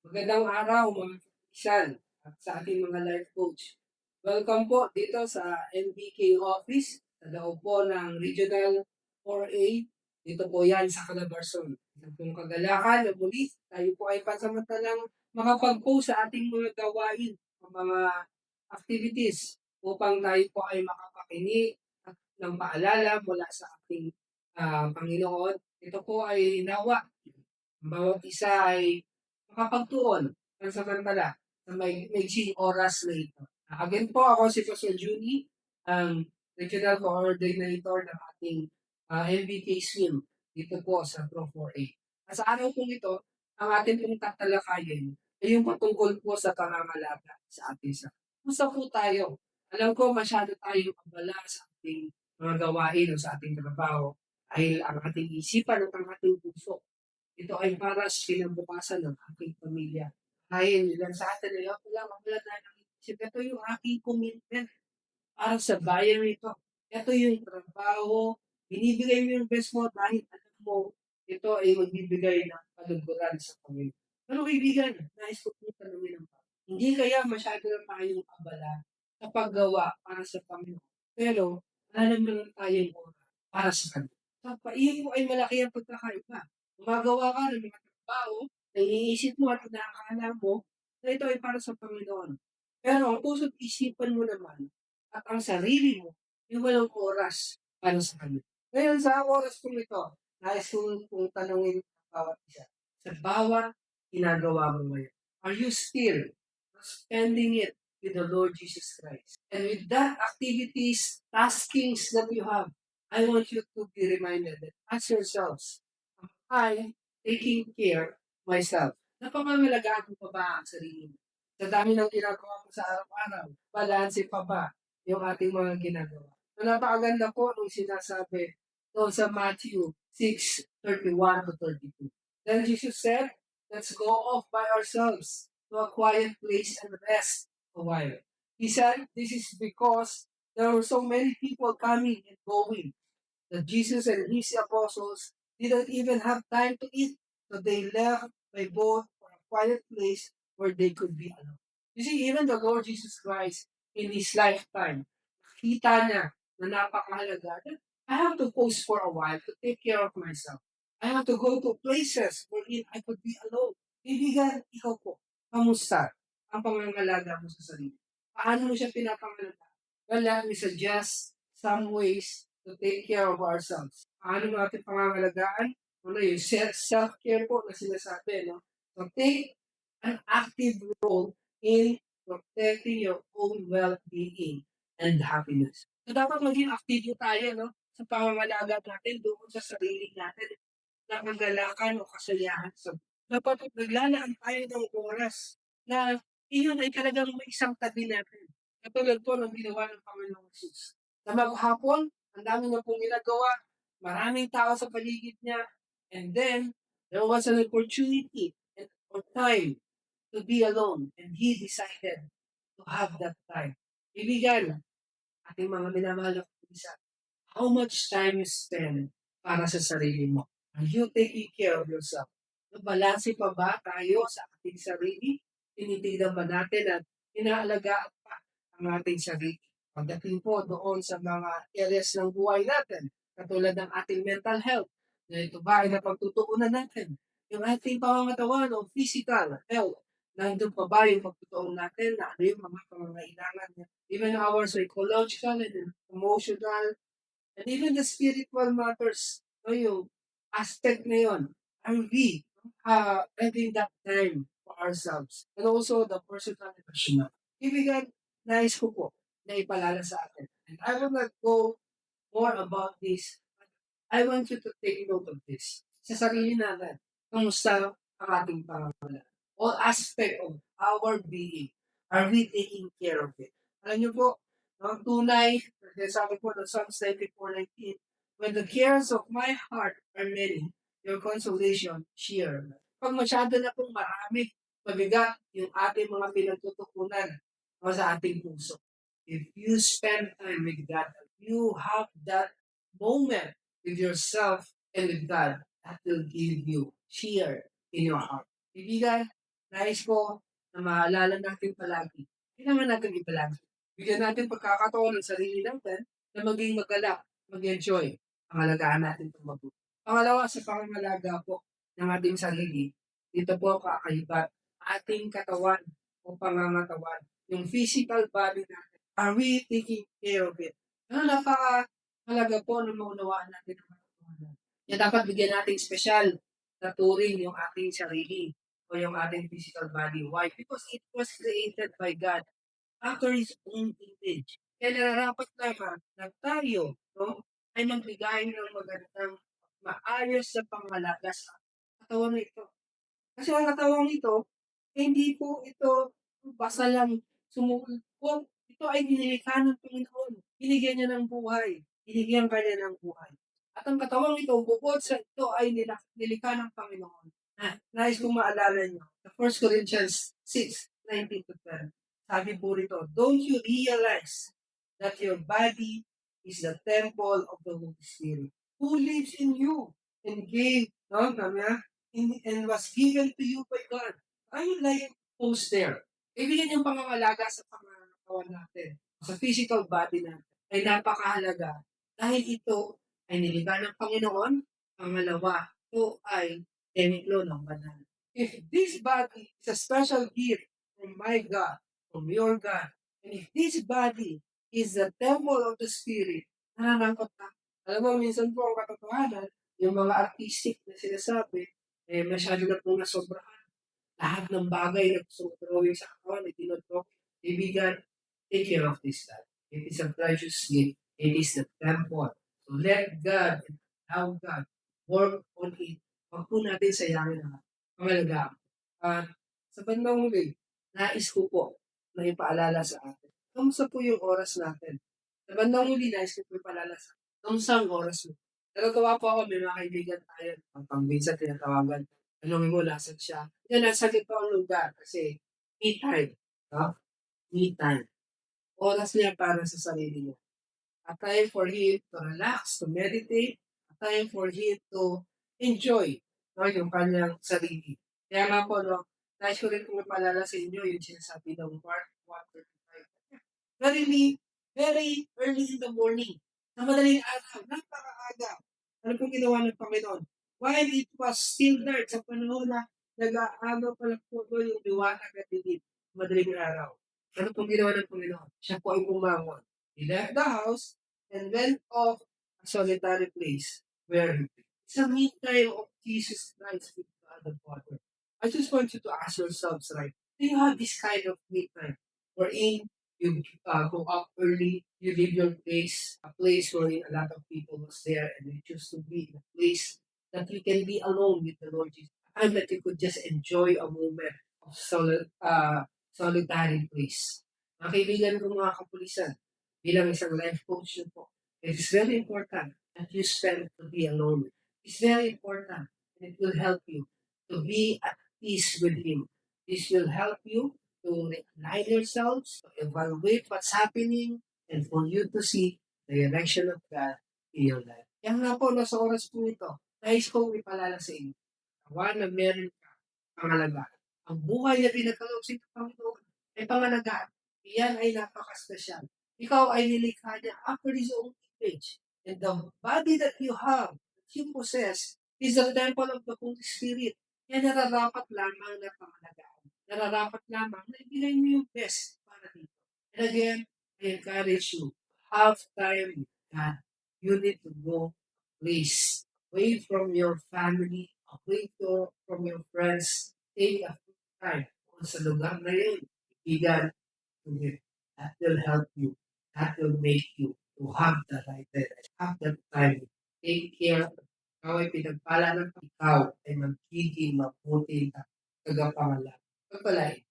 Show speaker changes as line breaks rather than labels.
Magandang araw mga kaibigan at sa ating mga life coach. Welcome po dito sa NBK office sa loob po ng Regional 4A. Dito po yan sa Calabarzon. Isang pong kagalakan na muli tayo po ay pansamantalang makapag-post sa ating mga gawain o mga activities upang tayo po ay makapakinig at ng paalala mula sa ating Panginoon. Ito po ay nawa. Ang bawat isa ay makapagtuon pansamantala sa maigsiing oras na ito. Again po, ako si Pastor Juni, ang Regional Coordinator ng ating MBK Swim dito po sa Pro 4A. At sa araw pong ito, ang ating pong tatalakayin ay yung patungkol po sa pangangalaga sa ating sa. Kumusta po tayo? Alam ko masyado tayong abala sa ating mga gawain o sa ating trabaho dahil ang ating isipan at ang ating puso ito ay para sa kinabukasan ng aking pamilya. Dahil ilan sa atin ay wala tayo ng isip. Ito yung aking commitment para sa bayan nito. Ito yung trabaho. Binibigay mo yung best mo dahil alam mo, ito ay magbibigay ng kaluguran sa pamilya. Pero kaibigan, nais ko po tanungin ang hindi kaya masyado na tayong abala sa paggawa para sa Panginoon. Pero, wala naman tayong oras para sa Kanya. Sa paiyon mo ay malaki ang pagkakaiba. Gumagawa ka ng mga trabaho na iniisip mo at inaakala mo na ito ay para sa Panginoon. Pero ang puso't isipan mo naman at ang sarili mo yung walang oras para sa Kanya. Ngayon sa oras kong ito, nais kong tanungin ang bawat isa. Sa bawat ginagawa mo ngayon, are you still spending it with the Lord Jesus Christ? And with that activities, taskings that you have, I want you to be reminded that ask yourselves, am I taking care myself? Napamamalagaan mo pa ba ang sarili mo? Sa dami ng ginagawa mo sa araw-araw, balanse pa ba yung ating mga ginagawa? So, napakaganda po nung sinasabi doon sa Matthew 6:31 to 32. Then Jesus said, let's go off by ourselves to a quiet place and rest a while. He said, this is because there were so many people coming and going that Jesus and his apostles didn't even have time to eat. So they left by boat for a quiet place where they could be alone. You see, even the Lord Jesus Christ in his lifetime, nakita niya na napakahalaga. I have to post for a while to take care of myself. I have to go to places wherein I could be alone. Ibigan, ikaw po, kamusta ang pangangalaga mo sa sarili? Paano mo siya pinapangalaga? Well, let me suggest some ways to take care of ourselves. Paano natin pangangalagaan? Ano yung self-care po na sinasabi, no? So take an active role in protecting your own well-being and happiness. So dapat maging active tayo, no? Sa pangangalaga natin doon sa sarili natin na kagalakan o kasiyahan. So, dapat naglalaan tayo ng oras na iyon ay talagang may isang tabi natin. Katulad po ng ginawa ng Panginoong Jesus. Na maghapon, ang dami na pong ginagawa, maraming tao sa paligid niya, and then, there was an opportunity or time to be alone, and He decided to have that time. Ibigan, ating mga minamahal na isa, how much time you spend para sa sarili mo? Are you taking care of yourself? Balanse pa ba tayo sa ating sarili? Tinitignan ba natin at inaalagaan pa ang ating sarili? Pagdating po doon sa mga areas ng buhay natin, katulad ng ating mental health, na ito ba ay napagtutuunan natin? Yung ating pangangatawan o physical health, nandun pa ba yung pagtutuon natin na ano yung mga pangangailangan niya? Even our psychological and emotional and even the spiritual matters, no, yung aspect na yun, are we having that time for ourselves? And also the personal and emotional. Ibigan, nais ko po na ipalala sa atin. And I will not go more about this. But I want you to take note of this. Sa sarili natin, kamusta ang ating pangangalaga? All aspect of our being, are we taking care of it? Alam niyo po, ang tunay, sabi po ng Psalms 94:19, when the cares of my heart are many, your consolation share. Pag masyado na pong marami, mabigat yung ating mga pinagtutukunan o sa ating puso. If you spend time with God, you have that moment with yourself and with God that will give you cheer in your heart. Ibigan, nais ko na maalala natin palagi, kailangan natin i-balance. Bigyan natin pagkakataon ng sarili natin na maging magalak, mag-enjoy. Pangalagaan natin itong mabuti. Pangalawa, sa pangangalaga po ng ating sarili, dito po kakaibat ating katawan o pangangatawan, yung physical body natin. Are we taking care of it? Napakahalaga po na maunawaan natin ang katotohanan. Kaya dapat bigyan natin espesyal na turing yung ating sarili o yung ating physical body. Why? Because it was created by God after His own image. Kaya nararapat lamang na tayo, no, ay magbigay ng magandang maayos na pangalaga sa katawan na ito. Kasi ang katawang ito, hindi po ito basta lang kung ito ay nilikha ng Panginoon. Binigyan niya ng buhay. Binigyan ka niya ng buhay. At ang katawang ito, bukod sa ito ay nilikha ng Panginoon. Nais kong maalala niyo, sa 1 Corinthians 6:19 to 20. Sabi po rito, don't you realize that your body is the temple of the Holy Spirit who lives in you and gave, no, and was given to you by God. Are you like post there? Kaibigan yung pangangalaga sa pangangatawan natin, sa physical body natin, ay napakahalaga dahil ito ay nilikha ng Panginoon. Pangalawa, ito ay templo ng banal. If this body is a special gift from my God, from your God, and if this body is the temple of the Spirit, nananangkot na. Alam mo, minsan po ang katotohanan, yung mga artistic na sinasabi, masyado na pong nasobrahan. Lahat ng bagay na gusto mo drawing sa katawan, itinodraw. Kaibigan, take care of this life. It is a precious gift. It is the temple. So let God and allow God work on it. Huwag po natin sayangin ang pangalagaan. At sa bandang huli, nais ko po na ipaalala sa atin. Kamusta po yung oras natin? Sa bandang huli, nais ko po ipaalala sa atin. Kamusta ang oras mo? Nagagawa po ako, may mga kaibigan tayo, ang pambinsa tinatawagan. Tanungin mo, nasan siya? Yan, nasa ganito ang lugar kasi me time. No? Me time. Oras niya para sa sarili niya. A time for him to relax, to meditate. A time for him to enjoy, no, yung kanyang sarili. Kaya nga po, no, nais ko rin kung ipalala sa inyo yung sinasabi ng Mark 1:35. Very early in the morning. Sa madaling araw, napakaaga. Ano pong ginawa ng Panginoon? While it was still dark, sa panahon na nag-aagaw pa lang po doon yung liwanag at dilim, madaling araw. Ano pong ginawa ng Panginoon? Siya po ay bumangon. He left the house and went off a solitary place where he prayed. It's a meantime of Jesus Christ with God the Father. I just want you to ask yourselves, right? Do you have this kind of me time wherein you go up early, you leave your place, a place wherein a lot of people was there, and you choose to be in a place that you can be alone with the Lord Jesus. And that you could just enjoy a moment of solitary place. Mga kaibigan ko mga kapulisan, bilang isang life coach nyo po, it is very important that you spend to be alone. It's very important and it will help you to be at peace with Him. This will help you to realign yourselves, to evaluate what's happening, and for you to see the direction of God in your life. Kaya nga po, nasa oras po ito, nais kong ipalala sa inyo. Kawan na meron ka pangalagaan. Ang buhay na pinagkaloob sa ito, Panginoon, ay pangalagaan. Iyan ay napaka-special. Ikaw ay nilikha niya after His own image. And the body that you have, that you possess, is the temple of the Holy Spirit. Kaya nararapat lamang na pangalagaan. Nararapat lamang na ibigay mo yung best para dito. And again, I encourage you, have time with God. You need to go please away from your family, away from your friends. Take a time kung sa lugar na yun. Ibigan to Him. That will help you. That will make you to have the right direction. Have that time. Take care. Ikaw ay pinagpala ng ikaw ay magiging mabuti na tagapangalaga. Pagpalain.